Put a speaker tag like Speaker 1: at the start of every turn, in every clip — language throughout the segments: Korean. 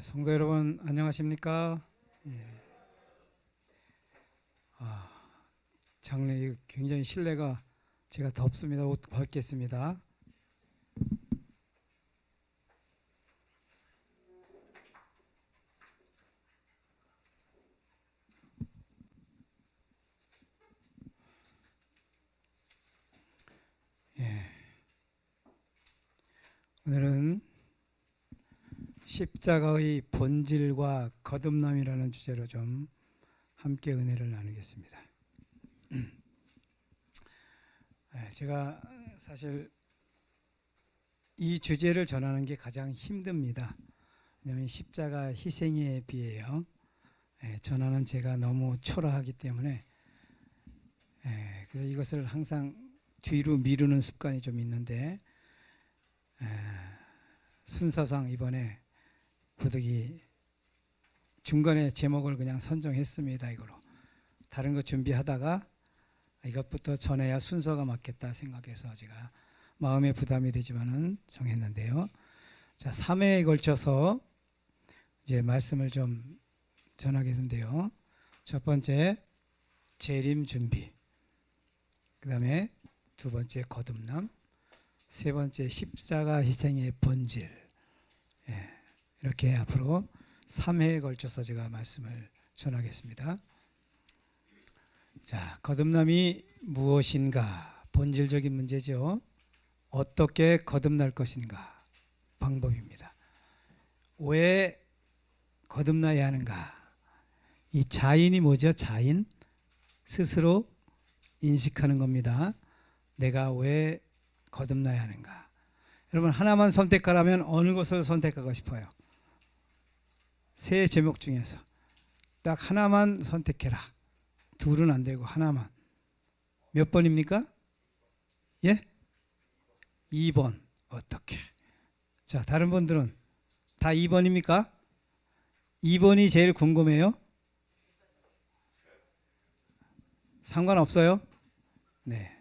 Speaker 1: 성도 여러분 안녕하십니까? 예. 아, 장례 굉장히 실내가 제가 덥습니다. 옷 벗겠습니다. 예. 오늘은 십자가의 본질과 거듭남이라는 주제로 좀 함께 은혜를 나누겠습니다. 제가 사실 이 주제를 전하는 게 가장 힘듭니다. 왜냐하면 십자가 희생에 비해요. 전하는 제가 너무 초라하기 때문에 그래서 이것을 항상 뒤로 미루는 습관이 좀 있는데 순서상 이번에 부득이 중간에 제목을 그냥 선정했습니다. 이거로 다른 거 준비하다가 이것부터 전해야 순서가 맞겠다 생각해서 제가 마음에 부담이 되지만은 정했는데요. 자, 3회에 걸쳐서 이제 말씀을 좀 전하겠는데요. 첫 번째 재림 준비, 그 다음에 두 번째 거듭남, 세 번째 십자가 희생의 본질. 이렇게 앞으로 3회에 걸쳐서 제가 말씀을 전하겠습니다. 자, 거듭남이 무엇인가? 본질적인 문제죠. 어떻게 거듭날 것인가? 방법입니다. 왜 거듭나야 하는가? 이 자인이 뭐죠? 자인? 스스로 인식하는 겁니다. 내가 왜 거듭나야 하는가? 여러분, 하나만 선택하라면 어느 것을 선택하고 싶어요? 세 제목 중에서 딱 하나만 선택해라. 둘은 안 되고 하나만. 몇 번입니까? 예? 2번. 어떻게? 자, 다른 분들은 다 2번입니까? 2번이 제일 궁금해요? 상관없어요? 네.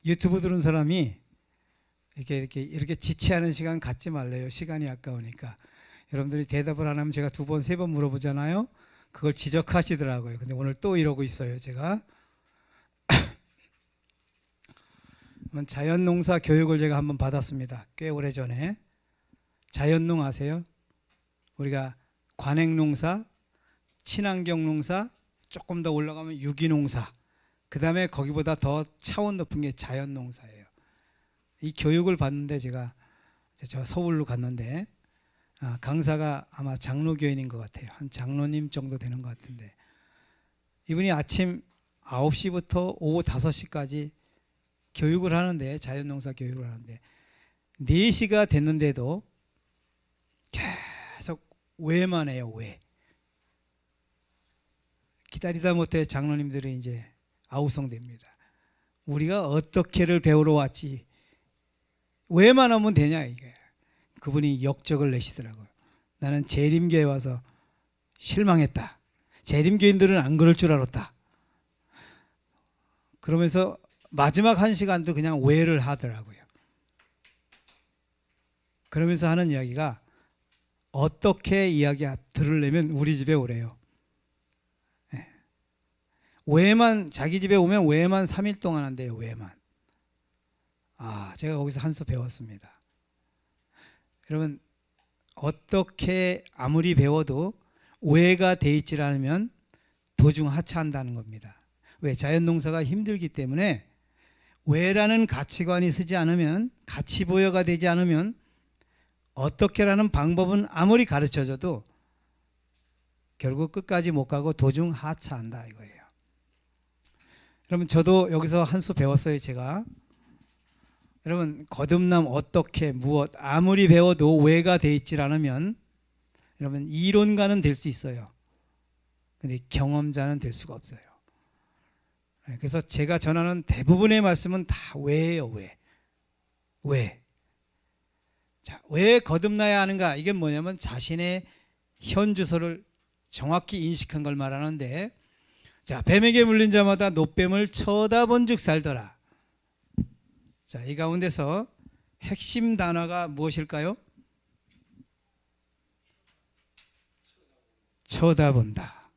Speaker 1: 유튜브 들은 사람이 이렇게 지체하는 시간 갖지 말래요. 시간이 아까우니까. 여러분들이 대답을 안 하면 제가 2번, 3번 물어보잖아요. 그걸 지적하시더라고요. 근데 오늘 또 이러고 있어요, 제가. 자연농사 교육을 제가 한번 받았습니다. 꽤 오래전에. 자연농 아세요? 우리가 관행농사, 친환경농사, 조금 더 올라가면 유기농사, 그 다음에 거기보다 더 차원 높은 게 자연농사예요. 이 교육을 받는데 제가 저 서울로 갔는데 강사가 아마 장로교인인 것 같아요. 한 장로님 정도 되는 것 같은데 이분이 아침 9시부터 오후 5시까지 교육을 하는데, 자연농사 교육을 하는데 4시가 됐는데도 계속 왜만 해요. 왜. 기다리다 못해 장로님들이 이제 아우성됩니다. 우리가 어떻게를 배우러 왔지 왜만 하면 되냐 이게. 그분이 역적을 내시더라고요. 나는 재림교회 와서 실망했다. 재림교인들은 안 그럴 줄 알았다. 그러면서 마지막 1시간도 그냥 왜를 하더라고요. 그러면서 하는 이야기가 어떻게 이야기 들으려면 우리 집에 오래요. 왜만, 자기 집에 오면 왜만 3일 동안 한대요. 왜만. 제가 거기서 한 수 배웠습니다. 여러분, 어떻게 아무리 배워도 왜가 돼 있지 않으면 도중 하차한다는 겁니다. 왜? 자연농사가 힘들기 때문에 왜라는 가치관이 쓰지 않으면, 가치부여가 되지 않으면 어떻게라는 방법은 아무리 가르쳐줘도 결국 끝까지 못 가고 도중 하차한다 이거예요. 여러분, 저도 여기서 한 수 배웠어요. 제가. 여러분, 거듭남 어떻게 무엇 아무리 배워도 왜가 돼 있질 않으면 여러분 이론가는 될 수 있어요. 근데 경험자는 될 수가 없어요. 그래서 제가 전하는 대부분의 말씀은 다 왜예요. 왜. 자, 왜 거듭나야 하는가? 이게 뭐냐면 자신의 현 주소를 정확히 인식한 걸 말하는데, 자, 뱀에게 물린 자마다 노뱀을 쳐다본 즉 살더라. 자, 이 가운데서 핵심 단어가 무엇일까요? 쳐다본다.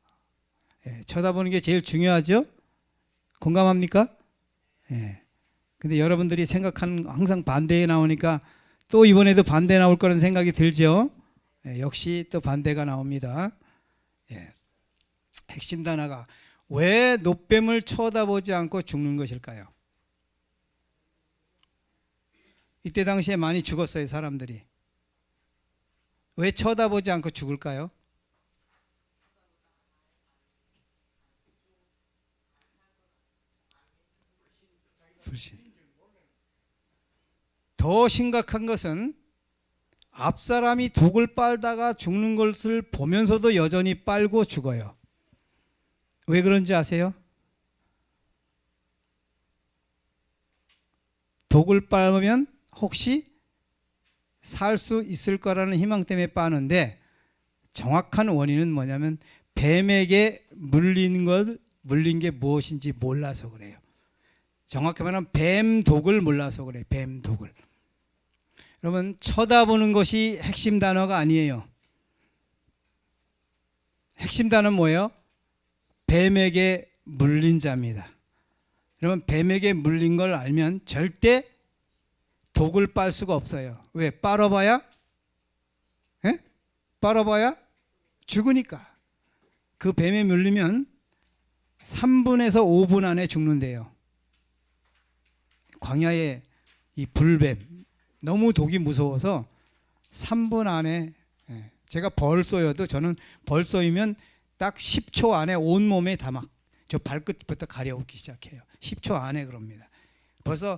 Speaker 1: 예, 쳐다보는 게 제일 중요하죠? 공감합니까? 예. 근데 여러분들이 생각하는 항상 반대에 나오니까 또 이번에도 반대 나올 거라는 생각이 들죠? 예, 역시 또 반대가 나옵니다. 예. 핵심 단어가 왜 노뱀을 쳐다보지 않고 죽는 것일까요? 이때 당시에 많이 죽었어요, 사람들이. 왜 쳐다보지 않고 죽을까요? 불신. 더 심각한 것은 앞 사람이 독을 빨다가 죽는 것을 보면서도 여전히 빨고 죽어요. 왜 그런지 아세요? 독을 빨으면 혹시 살 수 있을 거라는 희망 때문에 빠는데, 정확한 원인은 뭐냐면 뱀에게 물린 게 무엇인지 몰라서 그래요. 정확히 말하면 뱀독을 몰라서 그래요. 뱀독을. 여러분, 쳐다보는 것이 핵심 단어가 아니에요. 핵심 단어는 뭐예요? 뱀에게 물린 자입니다. 여러분, 뱀에게 물린 걸 알면 절대 독을 빨 수가 없어요. 왜? 빨아봐야? 에? 빨아봐야 죽으니까. 그 뱀에 물리면 3분에서 5분 안에 죽는데요. 광야의 이 불뱀, 너무 독이 무서워서 3분 안에, 제가 벌 쏘여도 저는 벌 쏘이면 딱 10초 안에 온몸에 다 막 저 발끝부터 가려오기 시작해요. 10초 안에 그럽니다. 벌써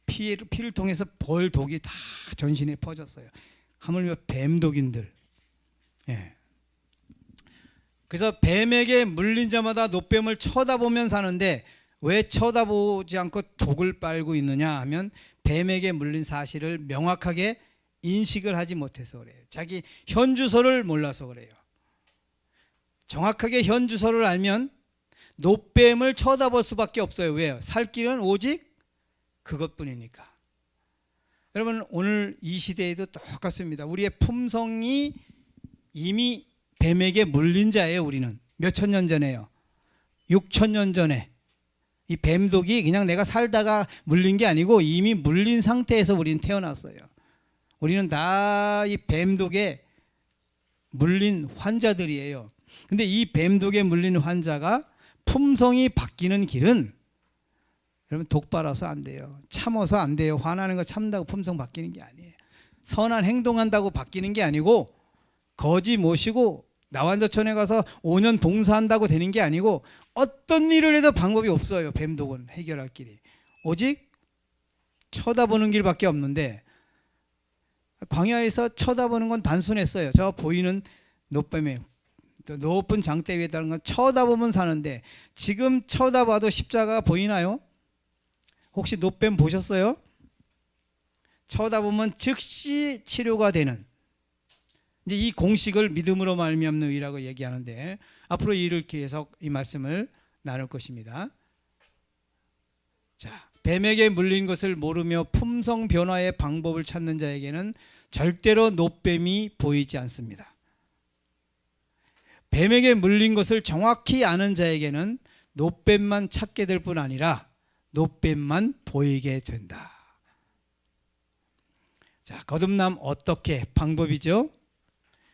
Speaker 1: 피를 통해서 벌 독이 다 전신에 퍼졌어요. 하물며 뱀독인들. 예. 그래서 뱀에게 물린 자마다 노뱀을 쳐다보면 사는데, 왜 쳐다보지 않고 독을 빨고 있느냐 하면 뱀에게 물린 사실을 명확하게 인식을 하지 못해서 그래요. 자기 현주소를 몰라서 그래요. 정확하게 현주소를 알면 노뱀을 쳐다볼 수밖에 없어요. 왜요? 살 길은 오직 그것뿐이니까. 여러분, 오늘 이 시대에도 똑같습니다. 우리의 품성이 이미 뱀에게 물린 자예요. 우리는 몇 천 년 전에요. 6천 년 전에. 이 뱀독이 그냥 내가 살다가 물린 게 아니고 이미 물린 상태에서 우리는 태어났어요. 우리는 다 이 뱀독에 물린 환자들이에요. 근데 이 뱀독에 물린 환자가 품성이 바뀌는 길은, 여러분, 독 빨아서 안 돼요. 참아서 안 돼요. 화나는 거 참다고 품성 바뀌는 게 아니에요. 선한 행동한다고 바뀌는 게 아니고, 거지 모시고 나완저천에 가서 5년 봉사한다고 되는 게 아니고, 어떤 일을 해도 방법이 없어요. 뱀독은 해결할 길이. 오직 쳐다보는 길밖에 없는데, 광야에서 쳐다보는 건 단순했어요. 저 보이는 노뱀에 높은 장대 위에 다른 건 쳐다보면 사는데, 지금 쳐다봐도 십자가 보이나요? 혹시 노뱀 보셨어요? 쳐다보면 즉시 치료가 되는, 이제 이 공식을 믿음으로 말미암는 의라고 얘기하는데, 앞으로 이 일을 계속 이 말씀을 나눌 것입니다. 자, 뱀에게 물린 것을 모르며 품성 변화의 방법을 찾는 자에게는 절대로 노뱀이 보이지 않습니다. 뱀에게 물린 것을 정확히 아는 자에게는 노뱀만 찾게 될 뿐 아니라 노뱀만 보이게 된다. 자, 거듭남 어떻게 방법이죠?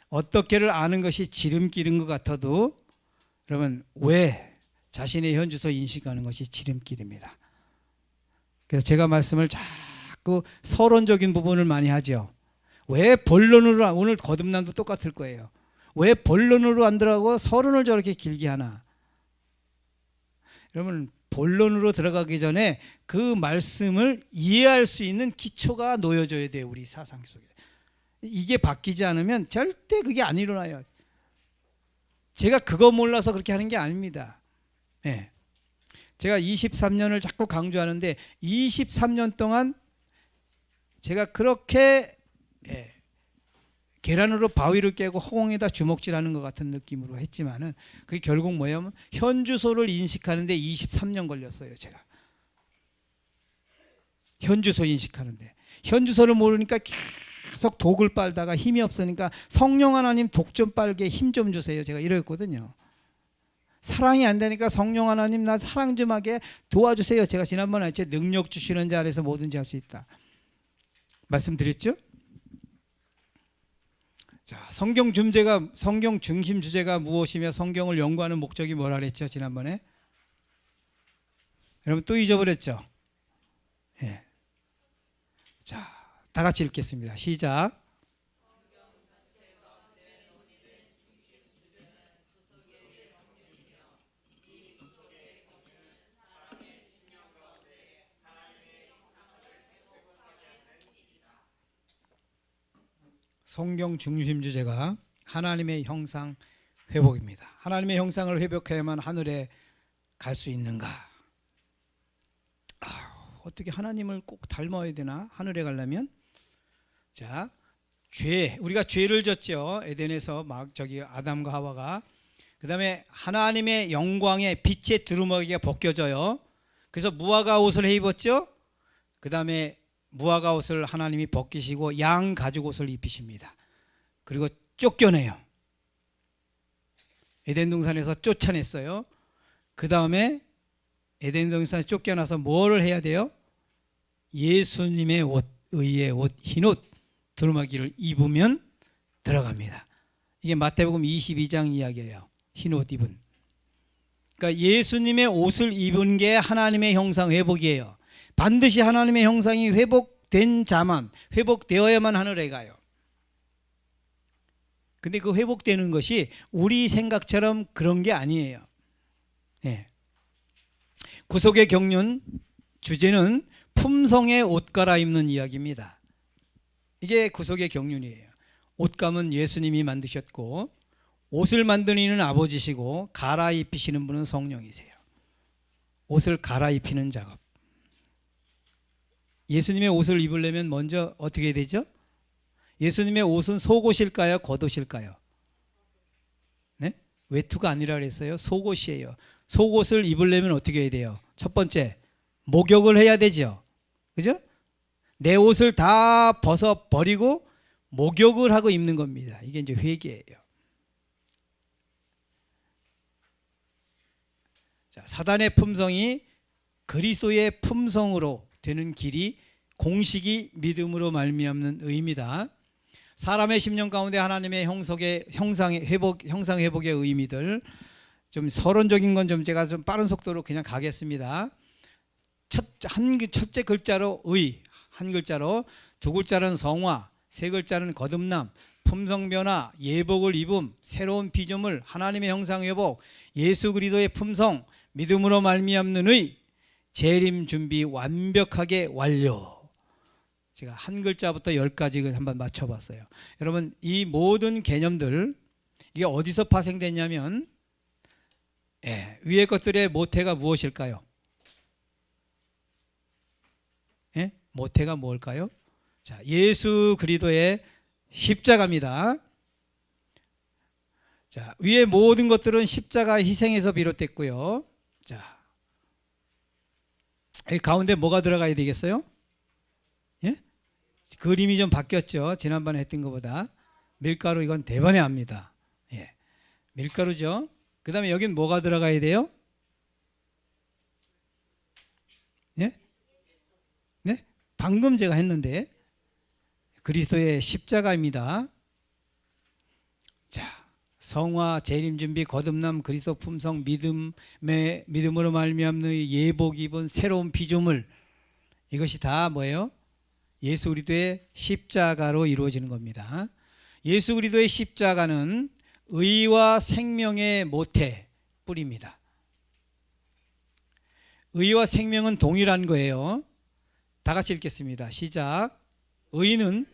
Speaker 1: 어떻게를 아는 것이 지름길인 것 같아도, 여러분, 왜 자신의 현주소 인식하는 것이 지름길입니다. 그래서 제가 말씀을 자꾸 서론적인 부분을 많이 하죠. 왜 본론으로, 오늘 거듭남도 똑같을 거예요. 왜 본론으로 안 들어가고 서론을 저렇게 길게 하나? 여러분, 본론으로 들어가기 전에 그 말씀을 이해할 수 있는 기초가 놓여져야 돼요. 우리 사상 속에. 이게 바뀌지 않으면 절대 그게 안 일어나요. 제가 그거 몰라서 그렇게 하는 게 아닙니다. 네. 제가 23년을 자꾸 강조하는데, 23년 동안 제가 그렇게 계란으로 바위를 깨고 허공에다 주먹질하는 것 같은 느낌으로 했지만은, 그게 결국 뭐냐면 현주소를 인식하는데 23년 걸렸어요. 제가 현주소 인식하는데, 현주소를 모르니까 계속 독을 빨다가 힘이 없으니까 성령 하나님 독 좀 빨게 힘 좀 주세요. 제가 이랬거든요. 사랑이 안 되니까 성령 하나님 나 사랑 좀 하게 도와주세요. 제가 지난번에 했죠. 능력 주시는 자 아래서 뭐든지 할 수 있다. 말씀드렸죠? 자, 성경 중심 주제가 무엇이며 성경을 연구하는 목적이 뭐라 그랬죠? 지난번에. 여러분 또 잊어버렸죠? 예. 자, 다 같이 읽겠습니다. 시작. 성경 중심 주제가 하나님의 형상 회복입니다. 하나님의 형상을 회복해야만 하늘에 갈 수 있는가? 어떻게 하나님을 꼭 닮아야 되나? 하늘에 가려면? 자, 우리가 죄를 졌죠. 에덴에서 아담과 하와가. 그 다음에 하나님의 영광의 빛의 두루마기가 벗겨져요. 그래서 무화과 옷을 입었죠. 그 다음에 무화과 옷을 하나님이 벗기시고 양 가죽 옷을 입히십니다. 그리고 쫓겨내요. 에덴 동산에서 쫓아냈어요. 그 다음에 에덴 동산에 쫓겨나서 뭐를 해야 돼요? 예수님의 옷, 의의 옷, 흰옷 두루마기를 입으면 들어갑니다. 이게 마태복음 22장 이야기예요. 흰옷 입은. 그러니까 예수님의 옷을 입은 게 하나님의 형상 회복이에요. 반드시 하나님의 형상이 회복된 자만, 회복되어야만 하늘에 가요. 근데 그 회복되는 것이 우리 생각처럼 그런 게 아니에요. 네. 구속의 경륜 주제는 품성의 옷 갈아입는 이야기입니다. 이게 구속의 경륜이에요. 옷감은 예수님이 만드셨고 옷을 만드는 이는 아버지시고 갈아입히시는 분은 성령이세요. 옷을 갈아입히는 작업. 예수님의 옷을 입으려면 먼저 어떻게 해야 되죠? 예수님의 옷은 속옷일까요? 겉옷일까요? 네? 외투가 아니라 그랬어요. 속옷이에요. 속옷을 입으려면 어떻게 해야 돼요? 첫 번째, 목욕을 해야 되죠. 그죠? 내 옷을 다 벗어버리고 목욕을 하고 입는 겁니다. 이게 이제 회개예요. 자, 사단의 품성이 그리스도의 품성으로 되는 길이 공식이 믿음으로 말미암는 의미다. 사람의 심령 가운데 하나님의 형상 회복의 의미들 좀 서론적인 건 좀 제가 좀 빠른 속도로 그냥 가겠습니다. 첫째 글자로 의, 한 글자로, 두 글자는 성화, 세 글자는 거듭남, 품성 변화, 예복을 입음, 새로운 피조물, 하나님의 형상 회복, 예수 그리스도의 품성, 믿음으로 말미암는 의, 재림 준비 완벽하게 완료. 제가 한 글자부터 10가지 한번 맞춰봤어요. 여러분 이 모든 개념들 이게 어디서 파생됐냐면 위의 것들의 모태가 무엇일까요? 모태가 뭘까요? 자, 예수 그리스도의 십자가입니다. 자, 위의 모든 것들은 십자가 희생에서 비롯됐고요. 자, 이 가운데 뭐가 들어가야 되겠어요? 예? 그림이 좀 바뀌었죠. 지난번에 했던 것보다. 밀가루 이건 대번에 합니다. 예. 밀가루죠. 그 다음에 여긴 뭐가 들어가야 돼요? 예? 네? 방금 제가 했는데 그리스도의 십자가입니다. 자, 성화, 재림 준비, 거듭남, 그리스도 품성, 믿음으로 말미암는 예복 입은 새로운 피조물, 이것이 다 뭐예요? 예수 그리스도의 십자가로 이루어지는 겁니다. 예수 그리스도의 십자가는 의와 생명의 모태 뿌리입니다. 의와 생명은 동일한 거예요. 다 같이 읽겠습니다. 시작. 의는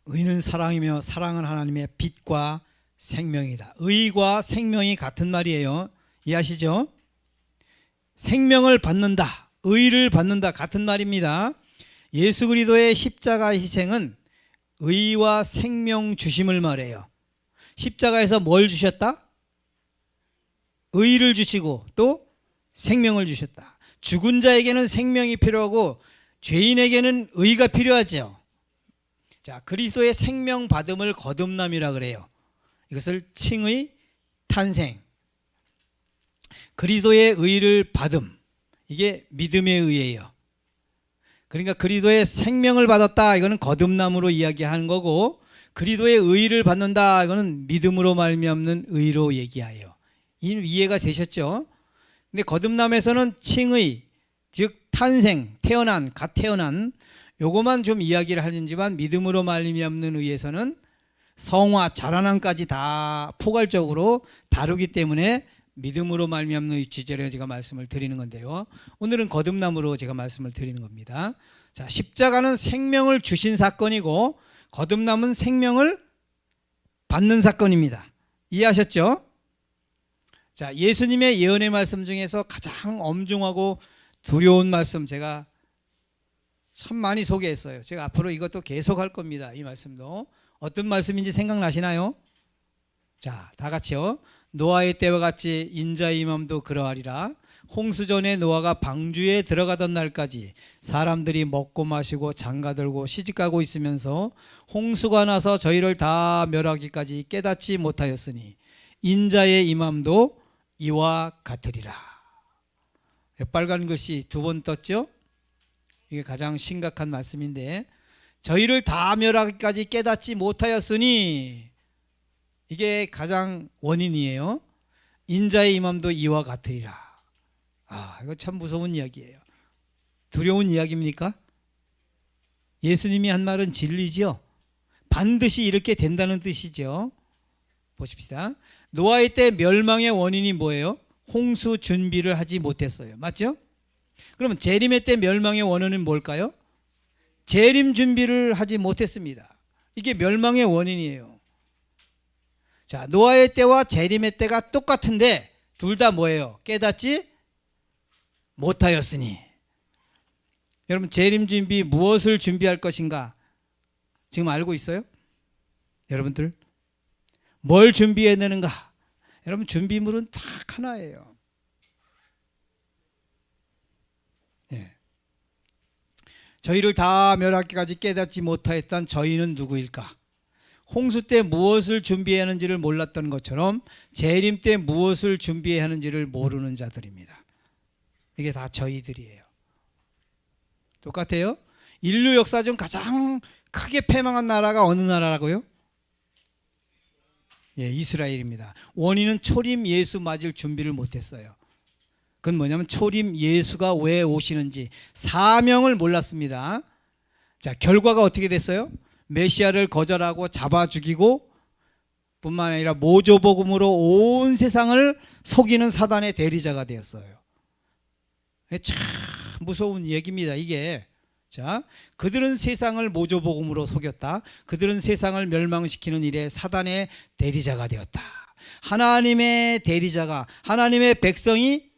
Speaker 1: 의는 사랑이며 사랑은 하나님의 빛과 생명이다. 의와 생명이 같은 말이에요. 이해하시죠? 생명을 받는다, 의를 받는다 같은 말입니다. 예수 그리스도의 십자가 희생은 의와 생명 주심을 말해요. 십자가에서 뭘 주셨다? 의를 주시고 또 생명을 주셨다. 죽은 자에게는 생명이 필요하고 죄인에게는 의가 필요하죠. 자, 그리스도의 생명 받음을 거듭남이라 그래요. 이것을 칭의 탄생. 그리스도의 의를 받음. 이게 믿음의 의예요. 그러니까 그리스도의 생명을 받았다. 이거는 거듭남으로 이야기하는 거고, 그리스도의 의를 받는다. 이거는 믿음으로 말미암는 의로 얘기해요. 이해가 되셨죠? 근데 거듭남에서는 칭의, 즉 탄생, 태어난, 갓 태어난, 요거만 좀 이야기를 하는지만, 믿음으로 말미암는 의에서는 성화, 자라남까지 다 포괄적으로 다루기 때문에 믿음으로 말미암는 주제로 제가 말씀을 드리는 건데요. 오늘은 거듭남으로 제가 말씀을 드리는 겁니다. 자, 십자가는 생명을 주신 사건이고 거듭남은 생명을 받는 사건입니다. 이해하셨죠? 자, 예수님의 예언의 말씀 중에서 가장 엄중하고 두려운 말씀 제가 참 많이 소개했어요. 제가 앞으로 이것도 계속 할 겁니다. 이 말씀도. 어떤 말씀인지 생각나시나요? 자, 다 같이요. 노아의 때와 같이 인자의 임함도 그러하리라. 홍수전에 노아가 방주에 들어가던 날까지 사람들이 먹고 마시고 장가들고 시집가고 있으면서 홍수가 나서 저희를 다 멸하기까지 깨닫지 못하였으니 인자의 임함도 이와 같으리라. 빨간 글씨 두 번 떴죠? 이게 가장 심각한 말씀인데, 저희를 다 멸하기까지 깨닫지 못하였으니, 이게 가장 원인이에요. 인자의 임함도 이와 같으리라. 아, 이거 참 무서운 이야기예요. 두려운 이야기입니까? 예수님이 한 말은 진리죠. 반드시 이렇게 된다는 뜻이죠. 보십시다. 노아의 때 멸망의 원인이 뭐예요? 홍수 준비를 하지 못했어요. 맞죠? 그러면 재림의 때 멸망의 원인은 뭘까요? 재림 준비를 하지 못했습니다. 이게 멸망의 원인이에요. 자, 노아의 때와 재림의 때가 똑같은데 둘 다 뭐예요? 깨닫지 못하였으니. 여러분, 재림 준비 무엇을 준비할 것인가 지금 알고 있어요? 여러분들 뭘 준비해내는가? 여러분, 준비물은 딱 하나예요. 예. 저희를 다 멸하기까지 깨닫지 못하였던 저희는 누구일까? 홍수 때 무엇을 준비해야 하는지를 몰랐던 것처럼 재림 때 무엇을 준비해야 하는지를 모르는 자들입니다. 이게 다 저희들이에요. 똑같아요. 인류 역사 중 가장 크게 패망한 나라가 어느 나라라고요? 예, 이스라엘입니다. 원인은 초림 예수 맞을 준비를 못했어요. 그건 뭐냐면 초림 예수가 왜 오시는지 사명을 몰랐습니다. 자, 결과가 어떻게 됐어요? 메시아를 거절하고 잡아 죽이고 뿐만 아니라 모조복음으로 온 세상을 속이는 사단의 대리자가 되었어요. 참 무서운 얘기입니다, 이게. 자, 그들은 세상을 모조복음으로 속였다. 그들은 세상을 멸망시키는 일에 사단의 대리자가 되었다. 하나님의 대리자가, 하나님의 백성이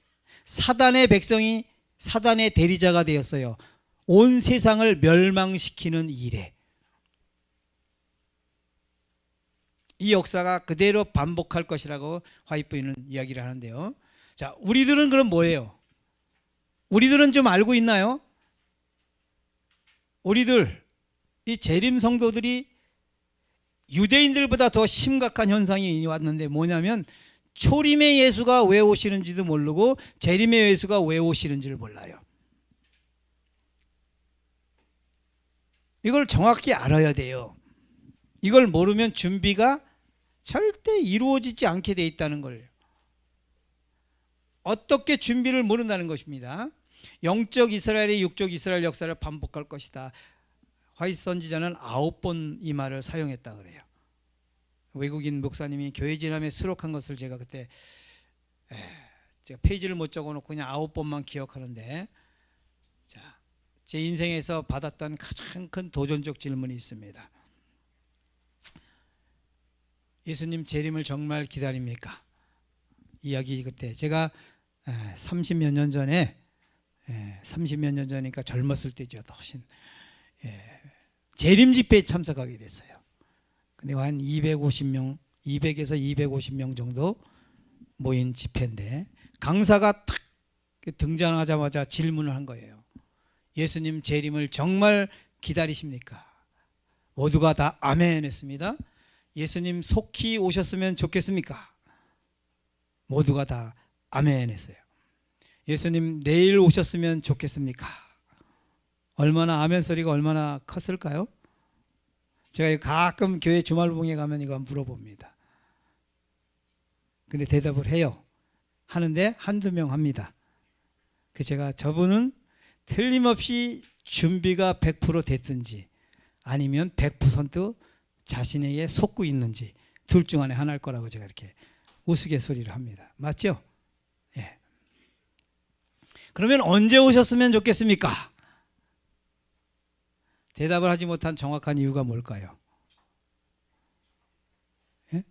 Speaker 1: 사단의 백성이 사단의 대리자가 되었어요. 온 세상을 멸망시키는 일에. 이 역사가 그대로 반복할 것이라고 화이트는 이야기를 하는데요. 자, 우리들은 그럼 뭐예요? 우리들은 좀 알고 있나요? 우리들, 이 재림 성도들이 유대인들보다 더 심각한 현상이 왔는데 뭐냐면 초림의 예수가 왜 오시는지도 모르고 재림의 예수가 왜 오시는지를 몰라요. 이걸 정확히 알아야 돼요. 이걸 모르면 준비가 절대 이루어지지 않게 돼 있다는 거예요. 어떻게 준비를 모른다는 것입니다. 영적 이스라엘이 육적 이스라엘 역사를 반복할 것이다. 화이트 선지자는 9번 이 말을 사용했다 그래요. 외국인 목사님이 교회 지남에 수록한 것을 제가 그때 제가 페이지를 못 적어놓고 그냥 9번만 기억하는데, 자, 제 인생에서 받았던 가장 큰 도전적 질문이 있습니다. 예수님 재림을 정말 기다립니까? 이야기 그때 제가 30몇 년 전에 30몇 년 전이니까 젊었을 때죠. 훨씬 재림 집회에 참석하게 됐어요. 근데 한 250명 200에서 250명 정도 모인 집회인데 강사가 탁 등장하자마자 질문을 한 거예요. 예수님 재림을 정말 기다리십니까? 모두가 다 아멘 했습니다. 예수님 속히 오셨으면 좋겠습니까? 모두가 다 아멘 했어요. 예수님 내일 오셨으면 좋겠습니까? 얼마나 아멘 소리가 얼마나 컸을까요? 제가 가끔 교회 주말봉에 가면 이거 물어봅니다. 근데 대답을 해요. 하는데 한두 명 합니다. 그 제가 저분은 틀림없이 준비가 100% 됐든지 아니면 100% 자신에게 속고 있는지 둘 중 안에 하나일 거라고 제가 이렇게 우스갯소리를 합니다. 맞죠? 예. 그러면 언제 오셨으면 좋겠습니까? 대답을 하지 못한 정확한 이유가 뭘까요? 예?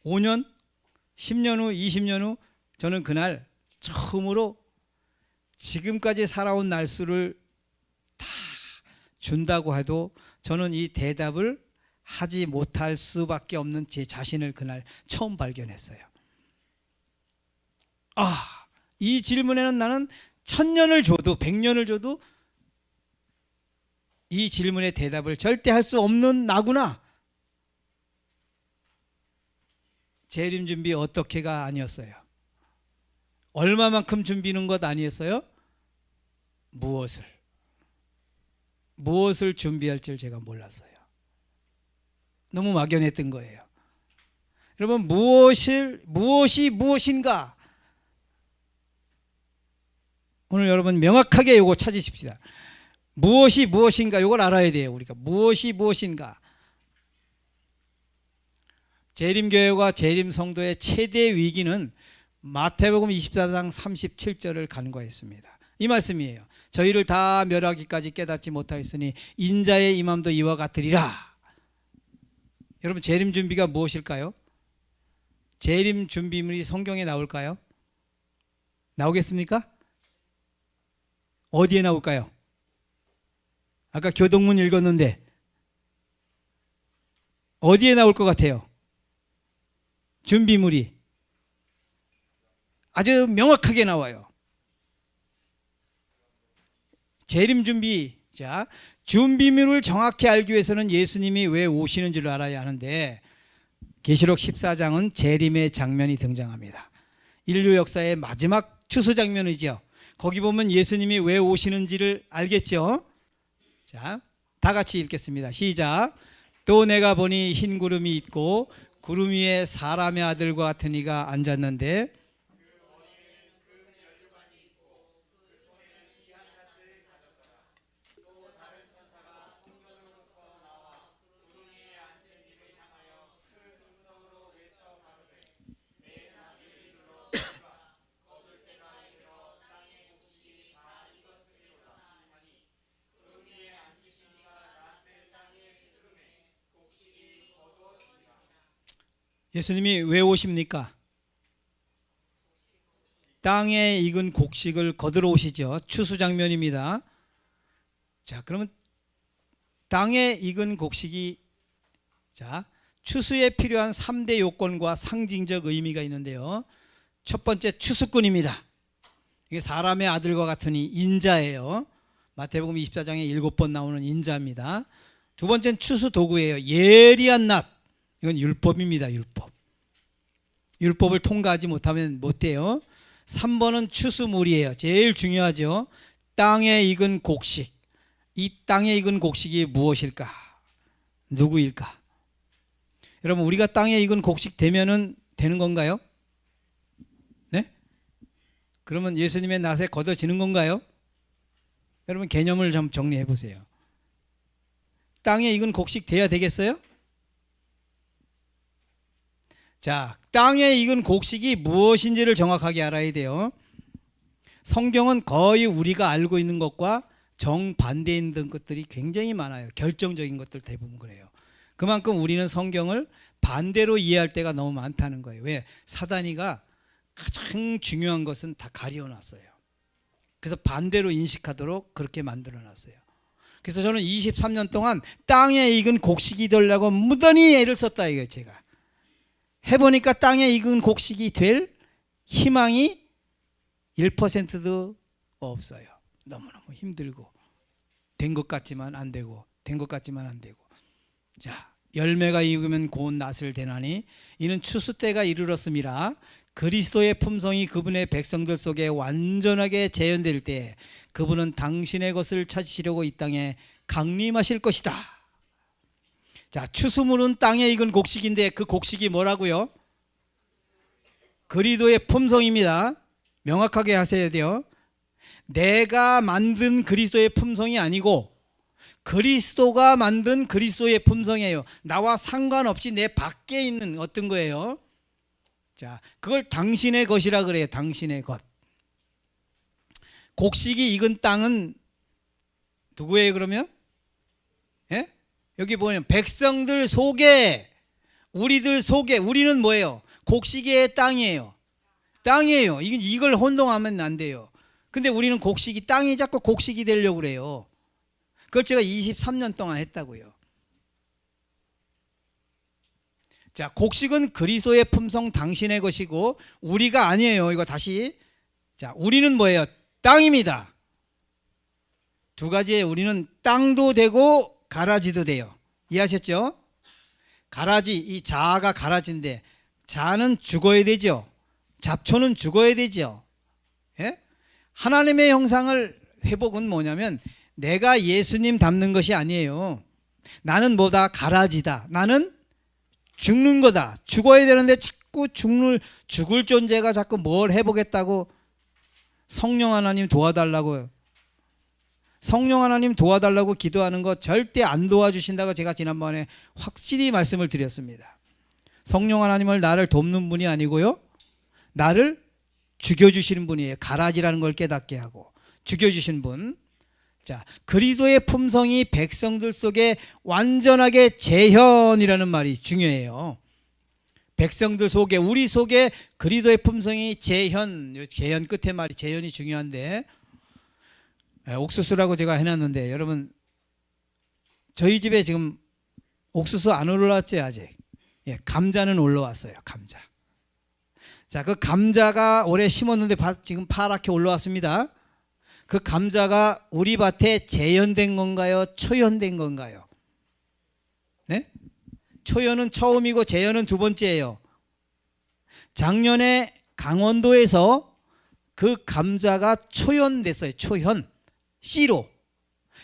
Speaker 1: 5년, 10년 후, 20년 후 저는 그날 처음으로 지금까지 살아온 날수를 다 준다고 해도 저는 이 대답을 하지 못할 수밖에 없는 제 자신을 그날 처음 발견했어요. 아, 이 질문에는 나는 1000년을 줘도 100년을 줘도 이 질문의 대답을 절대 할 수 없는 나구나. 재림 준비 어떻게가 아니었어요. 얼마만큼 준비는 것 아니었어요? 무엇을 준비할 줄 제가 몰랐어요. 너무 막연했던 거예요. 여러분 무엇이 무엇인가? 오늘 여러분 명확하게 이거 찾으십시다. 무엇이 무엇인가 이걸 알아야 돼요. 우리가 무엇이 무엇인가. 재림교회와 재림성도의 최대 위기는 마태복음 24장 37절을 간과했습니다. 이 말씀이에요. 저희를 다 멸하기까지 깨닫지 못하였으니 인자의 임함도 이와 같으리라. 여러분 재림 준비가 무엇일까요? 재림 준비물이 성경에 나올까요? 나오겠습니까? 어디에 나올까요? 아까 교동문 읽었는데 어디에 나올 것 같아요? 준비물이 아주 명확하게 나와요. 재림 준비. 자, 준비물을 정확히 알기 위해서는 예수님이 왜 오시는 줄 알아야 하는데 계시록 14장은 재림의 장면이 등장합니다. 인류 역사의 마지막 추수 장면이죠. 거기 보면 예수님이 왜 오시는지를 알겠죠? 자, 다 같이 읽겠습니다. 시작. 또 내가 보니 흰 구름이 있고 구름 위에 사람의 아들과 같은 이가 앉았는데 예수님이 왜 오십니까? 땅에 익은 곡식을 거두러 오시죠. 추수 장면입니다. 자, 그러면 땅에 익은 곡식이 자, 추수에 필요한 3대 요건과 상징적 의미가 있는데요. 첫 번째 추수꾼입니다. 이게 사람의 아들과 같으니 인자예요. 마태복음 24장에 7번 나오는 인자입니다. 두 번째는 추수 도구예요. 예리한 낫. 이건 율법입니다. 율법을 통과하지 못하면 못 돼요. 3번은 추수물이에요. 제일 중요하죠. 땅에 익은 곡식. 이 땅에 익은 곡식이 무엇일까? 누구일까? 여러분 우리가 땅에 익은 곡식 되면은 되는 건가요? 네? 그러면 예수님의 낫에 걷어지는 건가요? 여러분 개념을 좀 정리해 보세요. 땅에 익은 곡식 돼야 되겠어요? 자, 땅에 익은 곡식이 무엇인지를 정확하게 알아야 돼요. 성경은 거의 우리가 알고 있는 것과 정반대에 있는 것들이 굉장히 많아요. 결정적인 것들 대부분 그래요. 그만큼 우리는 성경을 반대로 이해할 때가 너무 많다는 거예요. 왜? 사단이가 가장 중요한 것은 다 가려놨어요. 그래서 반대로 인식하도록 그렇게 만들어놨어요. 그래서 저는 23년 동안 땅에 익은 곡식이 되려고 무던히 애를 썼다 이거예요. 제가 해보니까 땅에 익은 곡식이 될 희망이 1%도 없어요. 너무너무 힘들고 된 것 같지만 안 되고 된 것 같지만 안 되고. 자, 열매가 익으면 곧 낫을 대나니 이는 추수 때가 이르렀음이라. 그리스도의 품성이 그분의 백성들 속에 완전하게 재현될 때 그분은 당신의 것을 찾으시려고 이 땅에 강림하실 것이다. 자, 추수물은 땅에 익은 곡식인데 그 곡식이 뭐라고요? 그리스도의 품성입니다. 명확하게 하셔야 돼요. 내가 만든 그리스도의 품성이 아니고 그리스도가 만든 그리스도의 품성이에요. 나와 상관없이 내 밖에 있는 어떤 거예요. 자, 그걸 당신의 것이라 그래요. 당신의 것. 곡식이 익은 땅은 누구예요 그러면? 예? 여기 보면 백성들 속에, 우리들 속에, 우리는 뭐예요? 곡식의 땅이에요. 땅이에요. 이걸 혼동하면 안 돼요. 근데 우리는 곡식이, 땅이 자꾸 곡식이 되려고 그래요. 그걸 제가 23년 동안 했다고요. 자, 곡식은 그리스도의 품성 당신의 것이고 우리가 아니에요. 이거 다시. 자, 우리는 뭐예요? 땅입니다. 두 가지에 우리는 땅도 되고 가라지도 돼요. 이해하셨죠? 가라지, 이 자아가 가라지인데 자아는 죽어야 되죠. 잡초는 죽어야 되죠. 예? 하나님의 형상을 회복은 뭐냐면 내가 예수님 닮는 것이 아니에요. 나는 뭐다? 가라지다. 나는 죽는 거다. 죽어야 되는데 자꾸 죽을 존재가 자꾸 뭘 해보겠다고 성령 하나님 도와달라고요. 성령 하나님 도와달라고 기도하는 거 절대 안 도와주신다고 제가 지난번에 확실히 말씀을 드렸습니다. 성령 하나님을 나를 돕는 분이 아니고요. 나를 죽여주시는 분이에요. 가라지라는 걸 깨닫게 하고 죽여주신 분. 자, 그리스도의 품성이 백성들 속에 완전하게 재현이라는 말이 중요해요. 백성들 속에, 우리 속에 그리스도의 품성이 재현 끝에 말이 재현이 중요한데, 옥수수라고 제가 해놨는데 여러분 저희 집에 지금 옥수수 안 올라왔죠 아직? 예, 감자는 올라왔어요. 감자. 자, 그 감자가 올해 심었는데 지금 파랗게 올라왔습니다. 그 감자가 우리 밭에 재현된 건가요? 초현된 건가요? 네? 초현은 처음이고 재현은 두 번째예요. 작년에 강원도에서 그 감자가 초현됐어요. 초현. 씨로.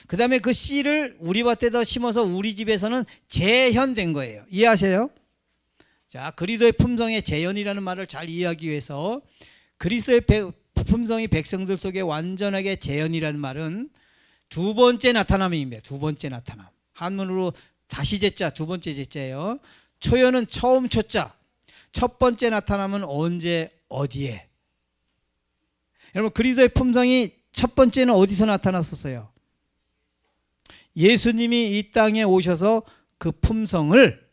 Speaker 1: 그 다음에 그 씨를 우리 밭에다 심어서 우리 집에서는 재현된 거예요. 이해하세요? 자, 그리스도의 품성의 재현이라는 말을 잘 이해하기 위해서 그리스도의 품성이 백성들 속에 완전하게 재현이라는 말은 두 번째 나타남입니다. 두 번째 나타남. 한문으로 다시 제자, 두 번째 제자예요. 초연은 처음 초자. 첫 번째 나타남은 언제 어디에. 여러분 그리스도의 품성이 첫 번째는 어디서 나타났었어요? 예수님이 이 땅에 오셔서 그 품성을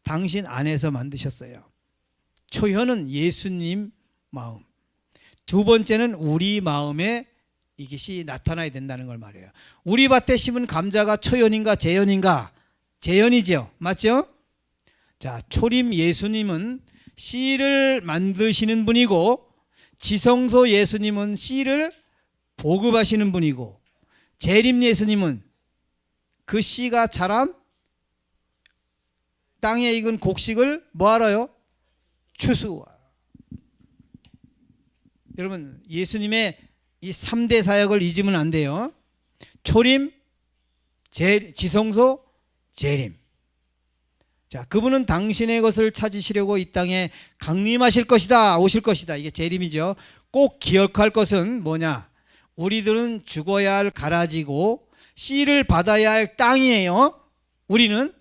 Speaker 1: 당신 안에서 만드셨어요. 초현은 예수님 마음. 두 번째는 우리 마음에 이것이 나타나야 된다는 걸 말해요. 우리 밭에 심은 감자가 초연인가 재연인가? 재연이죠. 맞죠? 자, 초림 예수님은 씨를 만드시는 분이고 지성소 예수님은 씨를 보급하시는 분이고 재림 예수님은 그 씨가 자란 땅에 익은 곡식을 뭐하러요? 추수. 여러분 예수님의 이 3대 사역을 잊으면 안 돼요. 초림, 지성소, 재림. 자, 그분은 당신의 것을 찾으시려고 이 땅에 강림하실 것이다. 오실 것이다. 이게 재림이죠. 꼭 기억할 것은 뭐냐? 우리들은 죽어야 할 가라지고 씨를 받아야 할 땅이에요. 우리는.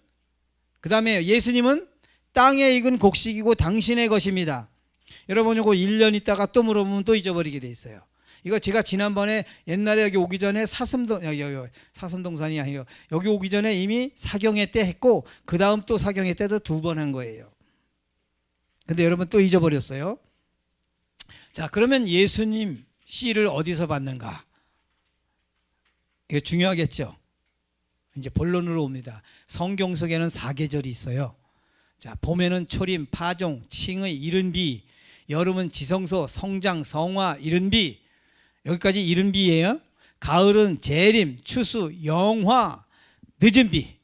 Speaker 1: 그 다음에 예수님은 땅에 익은 곡식이고 당신의 것입니다. 여러분 이거 1년 있다가 또 물어보면 또 잊어버리게 돼 있어요. 이거 제가 지난번에 옛날에 여기 오기 전에 사슴동산이 아니라 여기 오기 전에 이미 사경회 때 했고 그 다음 또 사경회 때도 2번 한 거예요. 근데 여러분 또 잊어버렸어요. 자, 그러면 예수님 씨를 어디서 받는가? 이거 중요하겠죠. 이제 본론으로 옵니다. 성경 속에는 사계절이 있어요. 자, 봄에는 초림, 파종, 칭의, 이른비, 여름은 지성소, 성장, 성화, 이른비, 여기까지 이른비예요. 가을은 재림, 추수, 영화, 늦은비.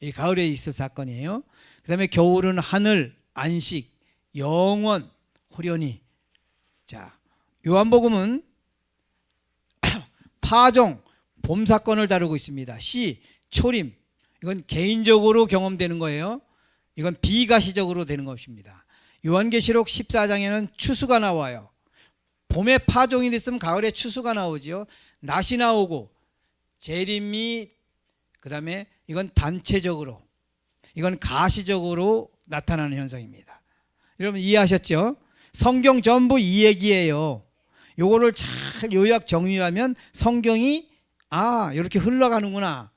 Speaker 1: 이 가을에 있을 사건이에요. 그 다음에 겨울은 하늘, 안식, 영원, 호련히. 자, 요한복음은 파종, 봄 사건을 다루고 있습니다. 시, 초림, 이건 개인적으로 경험되는 거예요. 이건 비가시적으로 되는 것입니다. 요한계시록 14장에는 추수가 나와요. 봄에 파종이 됐으면 가을에 추수가 나오지요. 낫이 나오고 재림이, 그 다음에 이건 단체적으로, 이건 가시적으로 나타나는 현상입니다. 여러분 이해하셨죠? 성경 전부 이 얘기예요. 요거를 잘 요약 정리하면 성경이 이렇게 흘러가는구나.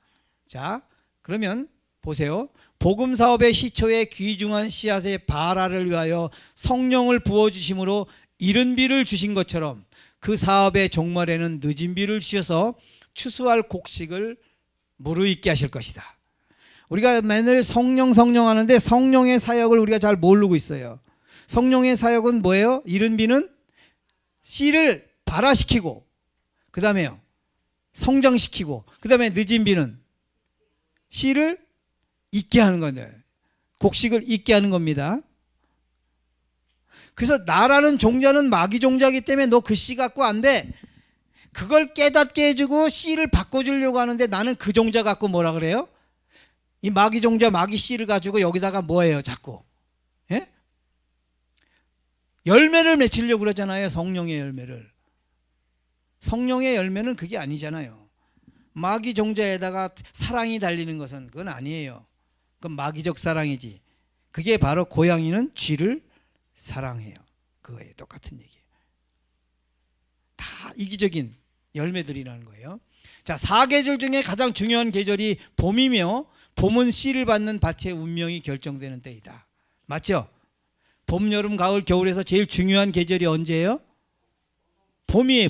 Speaker 1: 자, 그러면 보세요. 복음 사업의 시초에 귀중한 씨앗의 발화를 위하여 성령을 부어주심으로 이른 비를 주신 것처럼 그 사업의 종말에는 늦은 비를 주셔서 추수할 곡식을 무르익게 하실 것이다. 우리가 맨날 성령 하는데 성령의 사역을 우리가 잘 모르고 있어요. 성령의 사역은 뭐예요? 이른 비는 씨를 발화시키고, 그 다음에요 성장시키고, 그 다음에 늦은 비는 씨를 익게 하는 건데, 곡식을 익게 하는 겁니다. 그래서 나라는 종자는 마귀 종자이기 때문에 너 그 씨 갖고 안 돼. 그걸 깨닫게 해주고 씨를 바꿔주려고 하는데 나는 그 종자 갖고 뭐라 그래요? 이 마귀 종자, 마귀 씨를 가지고 여기다가 뭐예요 자꾸? 예? 열매를 맺히려고 그러잖아요. 성령의 열매를. 성령의 열매는 그게 아니잖아요. 마귀 종자에다가 사랑이 달리는 것은 그건 아니에요. 그건 마귀적 사랑이지. 그게 바로 고양이는 쥐를 사랑해요. 그거예요. 똑같은 얘기예요. 다 이기적인 열매들이라는 거예요. 자, 사계절 중에 가장 중요한 계절이 봄이며, 봄은 씨를 받는 밭의 운명이 결정되는 때이다. 맞죠? 봄, 여름, 가을, 겨울에서 제일 중요한 계절이 언제예요? 봄이에요.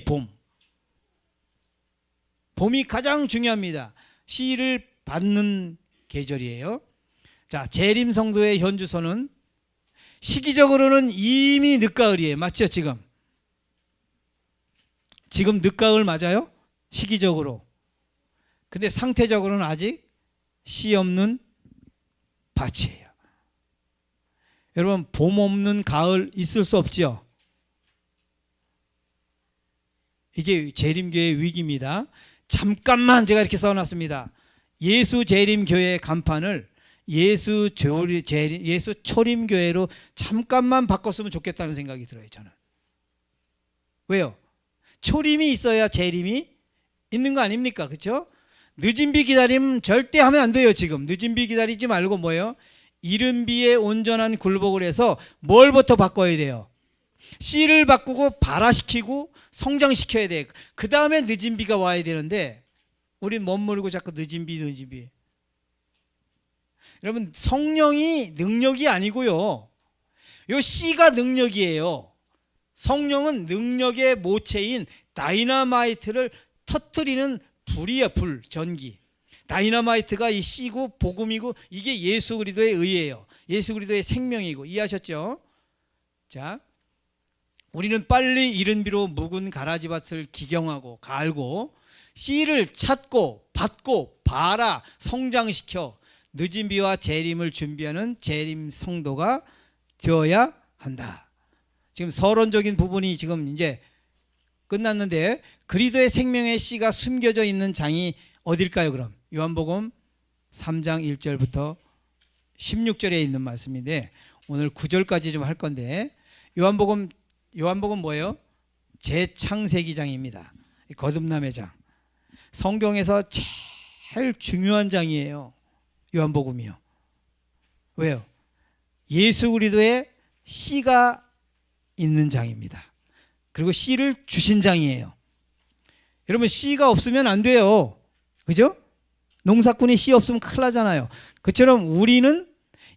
Speaker 1: 봄이 가장 중요합니다. 씨를 받는 계절이에요. 자, 재림 성도의 현주소는 시기적으로는 이미 늦가을이에요. 맞죠? 지금 늦가을 맞아요? 시기적으로. 근데 상태적으로는 아직 씨 없는 밭이에요. 여러분, 봄 없는 가을 있을 수 없지요. 이게 재림교회의 위기입니다. 잠깐만 제가 이렇게 써놨습니다. 예수 재림교회의 간판을 예수 초림교회로 잠깐만 바꿨으면 좋겠다는 생각이 들어요. 저는. 왜요? 초림이 있어야 재림이 있는 거 아닙니까? 그렇죠? 늦은 비 기다리면 절대 하면 안 돼요. 지금 늦은 비 기다리지 말고 뭐예요? 이른 비에 온전한 굴복을 해서 뭘부터 바꿔야 돼요? 씨를 바꾸고 발화시키고 성장시켜야 돼. 그 다음에 늦은 비가 와야 되는데 우린 멋모르고 자꾸 늦은 비. 여러분, 성령이 능력이 아니고요. 요 씨가 능력이에요. 성령은 능력의 모체인 다이너마이트를 터뜨리는 불이야. 불, 전기. 다이너마이트가 이 씨고 복음이고 이게 예수 그리스도의 의예요. 예수 그리스도의 생명이고. 이해하셨죠? 자, 우리는 빨리 이른 비로 묵은 가라지밭을 기경하고 갈고 씨를 찾고 받고 발아 성장시켜 늦은 비와 재림을 준비하는 재림 성도가 되어야 한다. 지금 서론적인 부분이 지금 이제 끝났는데 그리스도의 생명의 씨가 숨겨져 있는 장이 어딜까요? 그럼 요한복음 3장 1절부터 16절에 있는 말씀인데 오늘 9절까지 좀 할 건데 요한복음 뭐예요? 재창세기장입니다. 거듭남의 장. 성경에서 제일 중요한 장이에요. 요한복음이요. 왜요? 예수 그리스도의 씨가 있는 장입니다. 그리고 씨를 주신 장이에요. 여러분, 씨가 없으면 안 돼요. 그죠? 농사꾼이 씨 없으면 큰일 나잖아요. 그처럼 우리는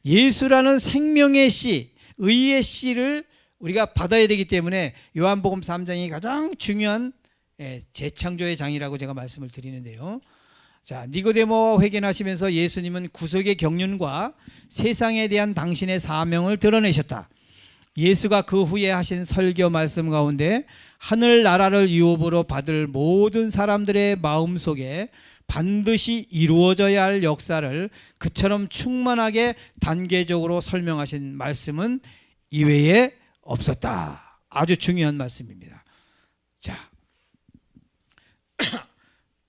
Speaker 1: 예수라는 생명의 씨, 의의 씨를 우리가 받아야 되기 때문에 요한복음 3장이 가장 중요한 재창조의 장이라고 제가 말씀을 드리는데요. 자, 니고데모와 회견하시면서 예수님은 구속의 경륜과 세상에 대한 당신의 사명을 드러내셨다. 예수가 그 후에 하신 설교 말씀 가운데 하늘나라를 유업으로 받을 모든 사람들의 마음속에 반드시 이루어져야 할 역사를 그처럼 충만하게 단계적으로 설명하신 말씀은 이외에 없었다. 아주 중요한 말씀입니다. 자,